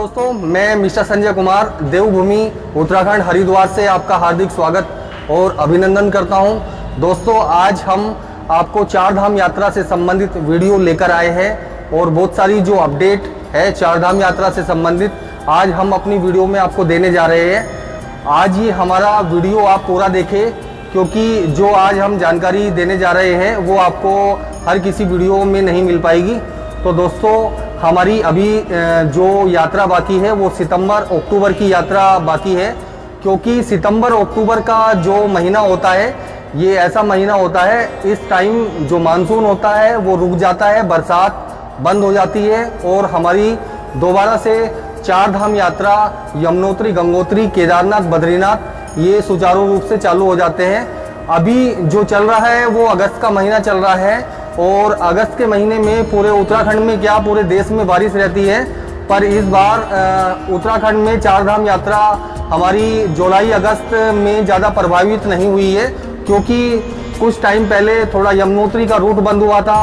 दोस्तों, मैं मिस्टर संजय कुमार देवभूमि उत्तराखंड हरिद्वार से आपका हार्दिक स्वागत और अभिनंदन करता हूं। दोस्तों, आज हम आपको चार धाम यात्रा से संबंधित वीडियो लेकर आए हैं और बहुत सारी जो अपडेट है चार धाम यात्रा से संबंधित आज हम अपनी वीडियो में आपको देने जा रहे हैं। आज ही हमारा वीडियो आप पूरा देखें, क्योंकि जो आज हम जानकारी देने जा रहे हैं वो आपको हर किसी वीडियो में नहीं मिल पाएगी। तो दोस्तों, हमारी अभी जो यात्रा बाकी है वो सितंबर अक्टूबर की यात्रा बाकी है, क्योंकि सितंबर अक्टूबर का जो महीना होता है ये ऐसा महीना होता है, इस टाइम जो मानसून होता है वो रुक जाता है, बरसात बंद हो जाती है और हमारी दोबारा से चार धाम यात्रा यमुनोत्री, गंगोत्री, केदारनाथ, बद्रीनाथ ये सुचारू रूप से चालू हो जाते हैं। अभी जो चल रहा है वो अगस्त का महीना चल रहा है और अगस्त के महीने में पूरे उत्तराखंड में क्या पूरे देश में बारिश रहती है, पर इस बार उत्तराखंड में चार धाम यात्रा हमारी जुलाई अगस्त में ज़्यादा प्रभावित नहीं हुई है, क्योंकि कुछ टाइम पहले थोड़ा यमुनोत्री का रूट बंद हुआ था,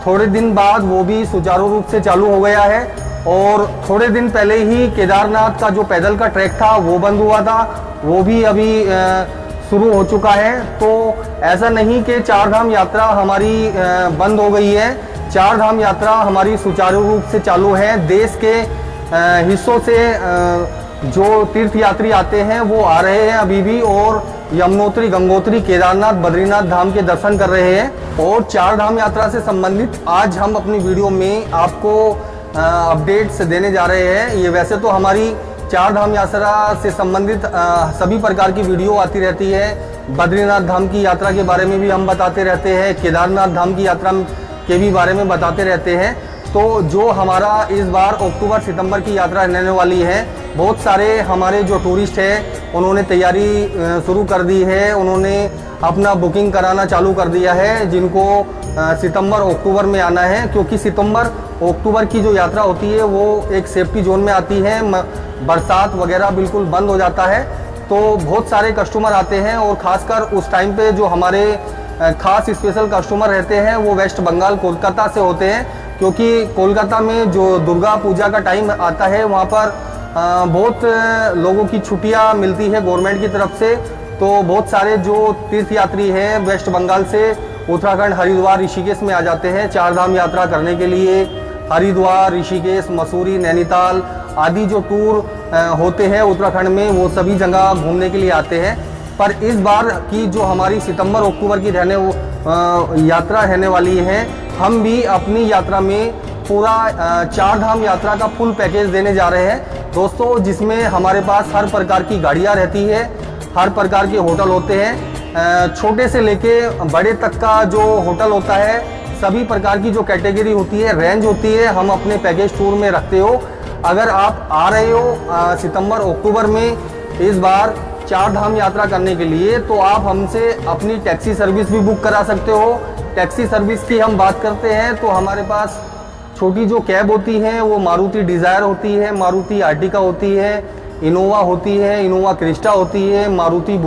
थोड़े दिन बाद वो भी सुचारू रूप से चालू हो गया है और थोड़े दिन पहले ही केदारनाथ का जो पैदल का ट्रैक था वो बंद हुआ था, वो भी अभी शुरू हो चुका है। तो ऐसा नहीं कि चार धाम यात्रा हमारी बंद हो गई है, चार धाम यात्रा हमारी सुचारू रूप से चालू है। देश के हिस्सों से जो तीर्थयात्री आते हैं वो आ रहे हैं अभी भी और यमुनोत्री, गंगोत्री, केदारनाथ, बद्रीनाथ धाम के दर्शन कर रहे हैं। और चार धाम यात्रा से संबंधित आज हम अपनी वीडियो में आपको अपडेट्स देने जा रहे हैं। ये वैसे तो हमारी चार धाम यात्रा से संबंधित सभी प्रकार की वीडियो आती रहती है, बद्रीनाथ धाम की यात्रा के बारे में भी हम बताते रहते हैं, केदारनाथ धाम की यात्रा के भी बारे में बताते रहते हैं। तो जो हमारा इस बार अक्टूबर सितंबर की यात्रा रहने वाली है, बहुत सारे हमारे जो टूरिस्ट हैं उन्होंने तैयारी शुरू कर दी है, उन्होंने अपना बुकिंग कराना चालू कर दिया है, जिनको सितंबर अक्टूबर में आना है, क्योंकि सितंबर अक्टूबर की जो यात्रा होती है वो एक सेफ्टी जोन में आती है, बरसात वगैरह बिल्कुल बंद हो जाता है। तो बहुत सारे कस्टमर आते हैं और ख़ासकर उस टाइम पे जो हमारे खास स्पेशल कस्टमर रहते हैं वो वेस्ट बंगाल कोलकाता से होते हैं, क्योंकि कोलकाता में जो दुर्गा पूजा का टाइम आता है वहाँ पर बहुत लोगों की छुट्टियाँ मिलती है गवर्नमेंट की तरफ से। तो बहुत सारे जो तीर्थयात्री हैं वेस्ट बंगाल से उत्तराखंड हरिद्वार, ऋषिकेश में आ जाते हैं चार धाम यात्रा करने के लिए। हरिद्वार, ऋषिकेश, मसूरी, नैनीताल आदि जो टूर होते हैं उत्तराखंड में वो सभी जगह घूमने के लिए आते हैं। पर इस बार की जो हमारी सितंबर अक्टूबर की यात्रा रहने वाली है, हम भी अपनी यात्रा में पूरा चार धाम यात्रा का फुल पैकेज देने जा रहे हैं दोस्तों, जिसमें हमारे पास हर प्रकार की गाड़ियाँ रहती है, हर प्रकार के होटल होते हैं, छोटे से लेके बड़े तक का जो होटल होता है, सभी प्रकार की जो कैटेगरी होती है, रेंज होती है, हम अपने पैकेज टूर में रखते हो। अगर आप आ रहे हो सितंबर अक्टूबर में इस बार चार धाम यात्रा करने के लिए, तो आप हमसे अपनी टैक्सी सर्विस भी बुक करा सकते हो। टैक्सी सर्विस की हम बात करते हैं तो हमारे पास छोटी जो कैब होती है वो मारुति डिज़ायर होती है, मारुति आर्टिका होती है, इनोवा होती है, इनोवा क्रिस्टा होती है, मारुति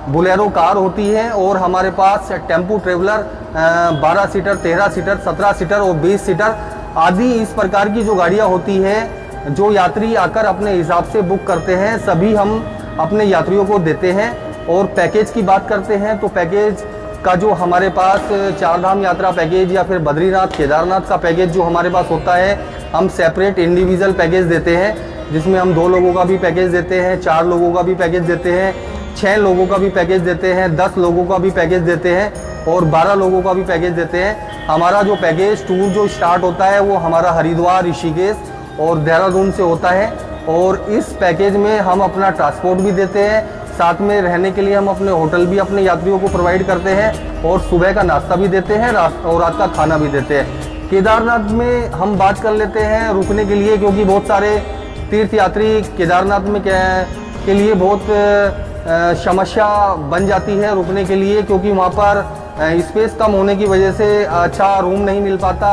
बुलेरो कार होती है, और हमारे पास tempo traveller 12 seater, 13 seater, 17 seater और 20 सीटर आदि इस प्रकार की जो गाड़ियाँ होती हैं, जो यात्री आकर अपने हिसाब से बुक करते हैं, सभी हम अपने यात्रियों को देते हैं। और पैकेज की बात करते हैं तो पैकेज का जो हमारे पास चार धाम यात्रा पैकेज या फिर बद्रीनाथ, केदारनाथ का पैकेज जो हमारे पास होता है, हम सेपरेट इंडिविजुअल पैकेज देते हैं, जिसमें हम 2 लोगों का भी पैकेज देते हैं, 4 लोगों का भी पैकेज देते हैं, 6 लोगों का भी पैकेज देते हैं, 10 लोगों का भी पैकेज देते हैं और 12 लोगों का भी पैकेज देते हैं। हमारा जो पैकेज टूर जो स्टार्ट होता है वो हमारा हरिद्वार, ऋषिकेश और देहरादून से होता है, और इस पैकेज में हम अपना ट्रांसपोर्ट भी देते हैं, साथ में रहने के लिए हम अपने होटल भी अपने यात्रियों को प्रोवाइड करते हैं और सुबह का नाश्ता भी देते हैं और रात का खाना भी देते हैं। केदारनाथ में हम बात कर लेते हैं रुकने के लिए, क्योंकि बहुत सारे तीर्थयात्री केदारनाथ में के लिए बहुत समस्या बन जाती है रुकने के लिए, क्योंकि वहाँ पर स्पेस कम होने की वजह से अच्छा रूम नहीं मिल पाता,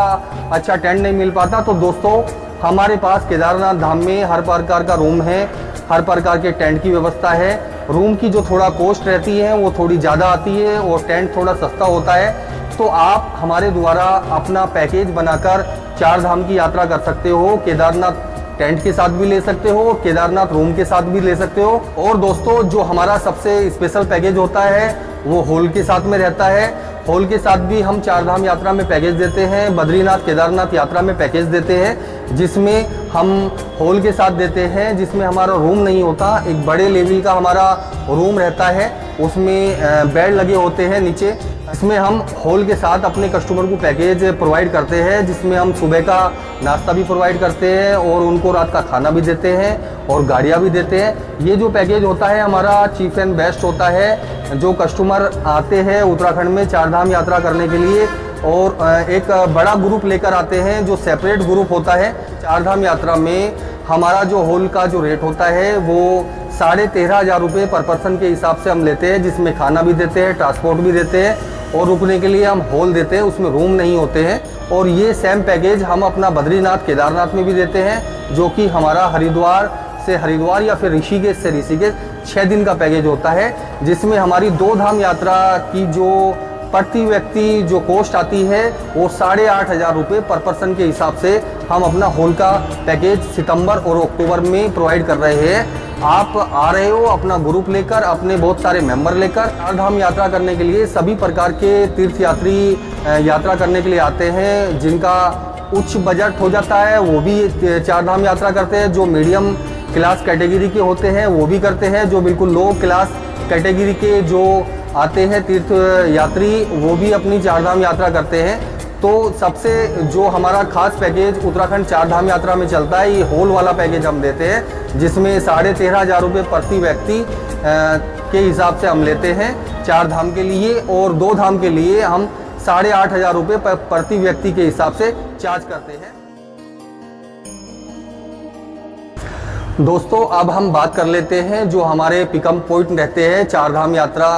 अच्छा टेंट नहीं मिल पाता। तो दोस्तों, हमारे पास केदारनाथ धाम में हर प्रकार का रूम है, हर प्रकार के टेंट की व्यवस्था है। रूम की जो थोड़ा कॉस्ट रहती है वो थोड़ी ज़्यादा आती है और टेंट थोड़ा सस्ता होता है। तो आप हमारे द्वारा अपना पैकेज बनाकर चार धाम की यात्रा कर सकते हो। केदारनाथ टेंट के साथ भी ले सकते हो, केदारनाथ रूम के साथ भी ले सकते हो। और दोस्तों जो हमारा सबसे स्पेशल पैकेज होता है वो हॉल के साथ में रहता है। हॉल के साथ भी हम चार धाम यात्रा में पैकेज देते हैं, बद्रीनाथ केदारनाथ यात्रा में पैकेज देते हैं, जिसमें हम हॉल के साथ देते हैं, जिसमें हमारा रूम नहीं होता, एक बड़े लेवल का हमारा रूम रहता है, उसमें बेड लगे होते हैं नीचे। इसमें हम हॉल के साथ अपने कस्टमर को पैकेज प्रोवाइड करते हैं, जिसमें हम सुबह का नाश्ता भी प्रोवाइड करते हैं और उनको रात का खाना भी देते हैं और गाड़ियाँ भी देते हैं। ये जो पैकेज होता है हमारा चीप एंड बेस्ट होता है। जो कस्टमर आते हैं उत्तराखंड में चार धाम यात्रा करने के लिए और एक बड़ा ग्रुप लेकर आते हैं, जो सेपरेट ग्रुप होता है। चार धाम यात्रा में हमारा जो हॉल का जो रेट होता है वो 13,500 रुपये पर पर्सन के हिसाब से हम लेते हैं, जिसमें खाना भी देते हैं, ट्रांसपोर्ट भी देते हैं और रुकने के लिए हम हॉल देते हैं, उसमें रूम नहीं होते हैं। और ये सेम पैकेज हम अपना बद्रीनाथ केदारनाथ में भी देते हैं, जो कि हमारा हरिद्वार से हरिद्वार या फिर ऋषिकेश से ऋषिकेश 6 दिन का पैकेज होता है, जिसमें हमारी 2 धाम यात्रा की जो प्रति व्यक्ति जो कॉस्ट आती है वो 8,500 रुपये पर पर्सन के हिसाब से हम अपना हॉल का पैकेज सितंबर और अक्टूबर में प्रोवाइड कर रहे हैं। आप आ रहे हो अपना ग्रुप लेकर, अपने बहुत सारे मेंबर लेकर चार धाम यात्रा करने के लिए। सभी प्रकार के तीर्थयात्री यात्रा करने के लिए आते हैं, जिनका उच्च बजट हो जाता है वो भी चार धाम यात्रा करते हैं, जो मीडियम क्लास कैटेगरी के होते हैं वो भी करते हैं, जो बिल्कुल लो क्लास कैटेगरी के जो आते हैं तीर्थ यात्री वो भी अपनी चार धाम यात्रा करते हैं। तो सबसे जो हमारा खास पैकेज उत्तराखंड चार धाम यात्रा में चलता है, ये हॉल वाला पैकेज हम देते हैं, जिसमें 13,500 रुपये प्रति व्यक्ति के हिसाब से हम लेते हैं चार धाम के लिए, और 2 धाम के लिए हम 8,500 रुपये प्रति व्यक्ति के हिसाब से चार्ज करते हैं। दोस्तों अब हम बात कर लेते हैं जो हमारे पिकअप पॉइंट रहते हैं। चार धाम यात्रा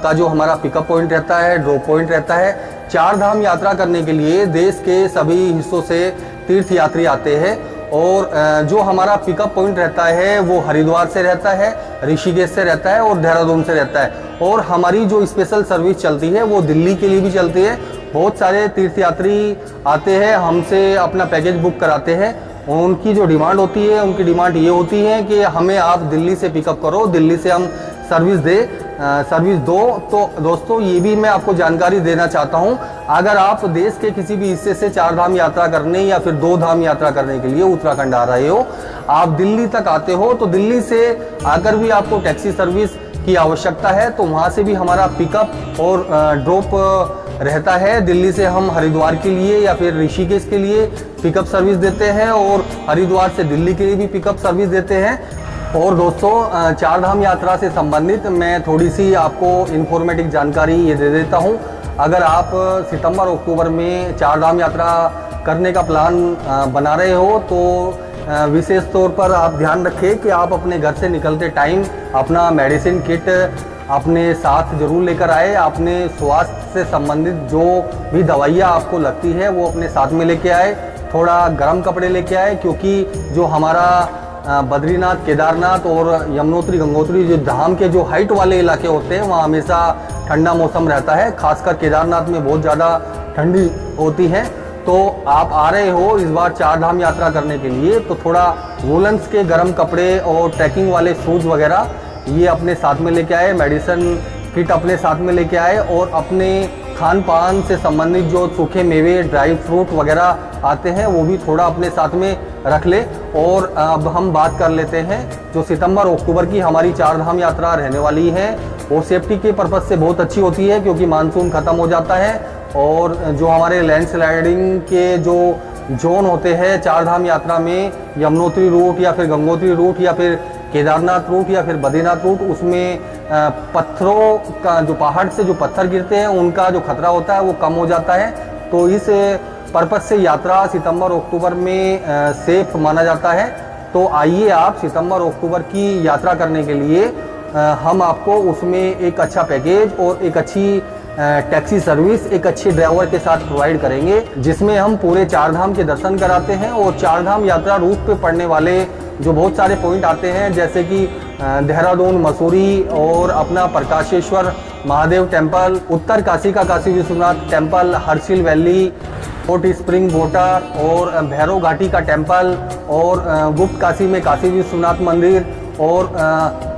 का जो हमारा पिकअप पॉइंट रहता है, ड्रॉप पॉइंट रहता है। चार धाम यात्रा करने के लिए देश के सभी हिस्सों से तीर्थयात्री आते हैं, और जो हमारा पिकअप पॉइंट रहता है वो हरिद्वार से रहता है, ऋषिकेश से रहता है और देहरादून से रहता है। और हमारी जो स्पेशल सर्विस चलती है वो दिल्ली के लिए भी चलती है। बहुत सारे तीर्थयात्री आते हैं, हमसे अपना पैकेज बुक कराते हैं। उनकी जो डिमांड होती है, उनकी डिमांड ये होती है कि हमें आप दिल्ली से पिकअप करो, दिल्ली से हम सर्विस दो। तो दोस्तों ये भी मैं आपको जानकारी देना चाहता हूँ, अगर आप देश के किसी भी हिस्से से चार धाम यात्रा करने या फिर 2 धाम यात्रा करने के लिए उत्तराखंड आ रहे हो, आप दिल्ली तक आते हो, तो दिल्ली से आकर भी आपको टैक्सी सर्विस की आवश्यकता है, तो वहाँ से भी हमारा पिकअप और ड्रॉप रहता है। दिल्ली से हम हरिद्वार के लिए या फिर ऋषिकेश के लिए पिकअप सर्विस देते हैं, और हरिद्वार से दिल्ली के लिए भी पिकअप सर्विस देते हैं। और दोस्तों चार धाम यात्रा से संबंधित मैं थोड़ी सी आपको इन्फॉर्मेटिव जानकारी ये दे देता हूँ। अगर आप सितंबर अक्टूबर में चार धाम यात्रा करने का प्लान बना रहे हो, तो विशेष तौर पर आप ध्यान रखें कि आप अपने घर से निकलते टाइम अपना मेडिसिन किट अपने साथ जरूर लेकर आए। अपने स्वास्थ्य से संबंधित जो भी दवाइयाँ आपको लगती है वो अपने साथ में लेके आए। थोड़ा गर्म कपड़े लेके आए, क्योंकि जो हमारा बद्रीनाथ केदारनाथ और यमुनोत्री गंगोत्री जो धाम के जो हाइट वाले इलाके होते हैं वहाँ हमेशा ठंडा मौसम रहता है, खासकर केदारनाथ में बहुत ज़्यादा ठंडी होती है। तो आप आ रहे हो इस बार चार धाम यात्रा करने के लिए, तो थोड़ा वूलन्स के गर्म कपड़े और ट्रैकिंग वाले शूज़ वगैरह ये अपने साथ में लेके आए, मेडिसिन किट अपने साथ में लेके आए, और अपने खान पान से संबंधित जो सूखे मेवे ड्राई फ्रूट वगैरह आते हैं वो भी थोड़ा अपने साथ में रख ले। और अब हम बात कर लेते हैं जो सितंबर अक्टूबर की हमारी चार धाम यात्रा रहने वाली है, वो सेफ्टी के पर्पज़ से बहुत अच्छी होती है, क्योंकि मानसून ख़त्म हो जाता है और जो हमारे लैंडस्लाइडिंग के जो जोन होते हैं चार धाम यात्रा में, यमुनोत्री रूट या फिर गंगोत्री रूट या फिर केदारनाथ रूट या फिर बद्रीनाथ रूट, उसमें पत्थरों का जो पहाड़ से जो पत्थर गिरते हैं उनका जो खतरा होता है वो कम हो जाता है। तो इस पर्पज़ से यात्रा सितंबर अक्टूबर में सेफ माना जाता है। तो आइए आप सितंबर अक्टूबर की यात्रा करने के लिए हम आपको उसमें एक अच्छा पैकेज और एक अच्छी टैक्सी सर्विस एक अच्छे ड्राइवर के साथ प्रोवाइड करेंगे, जिसमें हम पूरे चार धाम के दर्शन कराते हैं। और चार धाम यात्रा रूट पे पड़ने वाले जो बहुत सारे पॉइंट आते हैं, जैसे कि देहरादून, मसूरी और अपना प्रकाशेश्वर महादेव टेम्पल, उत्तर काशी का Kashi Vishwanath temple, Harsil valley, hot spring water और भैरव घाटी का टेम्पल और गुप्त काशी में काशी विश्वनाथ मंदिर और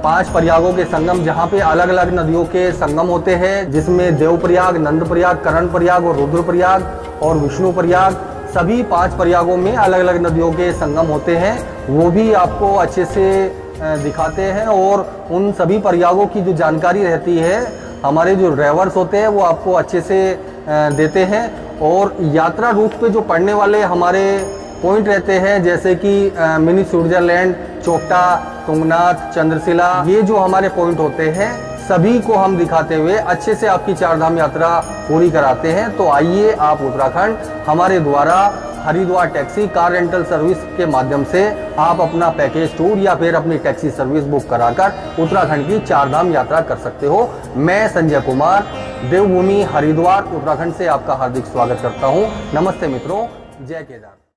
5 प्रयागों के संगम, जहाँ पे अलग अलग नदियों के संगम होते हैं, जिसमें देवप्रयाग, नंदप्रयाग, कर्ण प्रयाग और रुद्रप्रयाग और विष्णु प्रयाग, सभी 5 प्रयागों में अलग अलग नदियों के संगम होते हैं। वो भी आपको अच्छे से दिखाते हैं और उन सभी प्रयागों की जो जानकारी रहती है हमारे जो ड्राइवर्स होते हैं वो आपको अच्छे से देते हैं। और यात्रा रूट पे जो पड़ने वाले हमारे पॉइंट रहते हैं, जैसे कि मिनी स्विट्जरलैंड, चोपटा, तुंगनाथ, चंद्रशिला, ये जो हमारे पॉइंट होते हैं सभी को हम दिखाते हुए अच्छे से आपकी 4 धाम यात्रा पूरी कराते हैं। तो आइए आप उत्तराखंड हमारे द्वारा Haridwar taxi car rental service के माध्यम से आप अपना पैकेज टूर या फिर अपनी टैक्सी सर्विस बुक कराकर उत्तराखंड की 4 धाम यात्रा कर सकते हो। मैं संजय कुमार देवभूमि हरिद्वार उत्तराखंड से आपका हार्दिक स्वागत करता हूं। नमस्ते मित्रों, जय केदार।